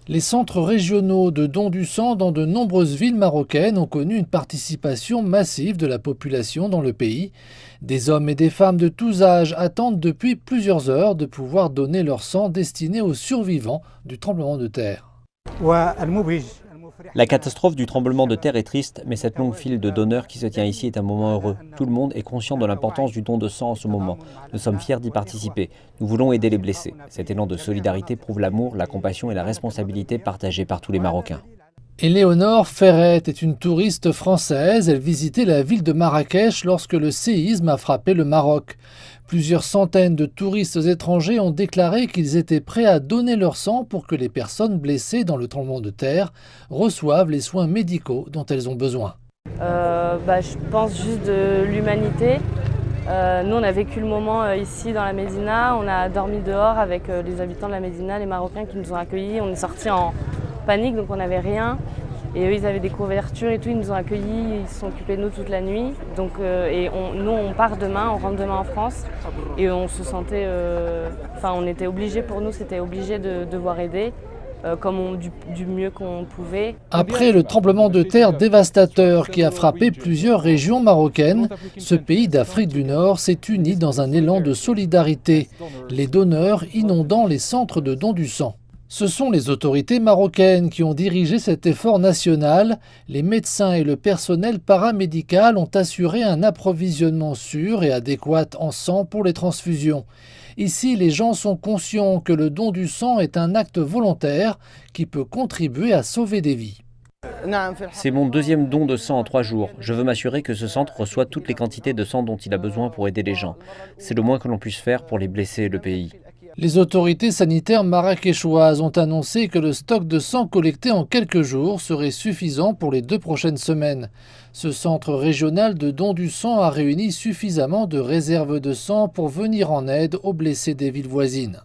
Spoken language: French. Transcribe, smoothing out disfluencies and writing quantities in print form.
Les centres régionaux de don du sang dans de nombreuses villes marocaines ont connu une participation massive de la population dans le pays. Des hommes et des femmes de tous âges attendent depuis plusieurs heures de pouvoir donner leur sang destiné aux survivants du tremblement de terre. La catastrophe du tremblement de terre est triste, mais cette longue file de donneurs qui se tient ici est un moment heureux. Tout le monde est conscient de l'importance du don de sang en ce moment. Nous sommes fiers d'y participer. Nous voulons aider les blessés. Cet élan de solidarité prouve l'amour, la compassion et la responsabilité partagée par tous les Marocains. Éléonore Ferret est une touriste française. Elle visitait la ville de Marrakech lorsque le séisme a frappé le Maroc. Plusieurs centaines de touristes étrangers ont déclaré qu'ils étaient prêts à donner leur sang pour que les personnes blessées dans le tremblement de terre reçoivent les soins médicaux dont elles ont besoin. Je pense juste de l'humanité. Nous, on a vécu le moment ici dans la Médina. On a dormi dehors avec les habitants de la Médina, les Marocains qui nous ont accueillis. On est sortis en panique, donc on n'avait rien. Et eux, ils avaient des couvertures et tout, ils nous ont accueillis, ils se sont occupés de nous toute la nuit. Donc, nous, on part demain, on rentre demain en France. Et on se sentait... on était obligés, pour nous, c'était obligé de devoir aider. Du mieux qu'on pouvait. Après le tremblement de terre dévastateur qui a frappé plusieurs régions marocaines, ce pays d'Afrique du Nord s'est uni dans un élan de solidarité, les donneurs inondant les centres de don du sang. Ce sont les autorités marocaines qui ont dirigé cet effort national. Les médecins et le personnel paramédical ont assuré un approvisionnement sûr et adéquat en sang pour les transfusions. Ici, les gens sont conscients que le don du sang est un acte volontaire qui peut contribuer à sauver des vies. C'est mon deuxième don de sang en 3 jours. Je veux m'assurer que ce centre reçoit toutes les quantités de sang dont il a besoin pour aider les gens. C'est le moins que l'on puisse faire pour les blessés et le pays. Les autorités sanitaires marrakèchoises ont annoncé que le stock de sang collecté en quelques jours serait suffisant pour les 2 prochaines semaines. Ce centre régional de don du sang a réuni suffisamment de réserves de sang pour venir en aide aux blessés des villes voisines.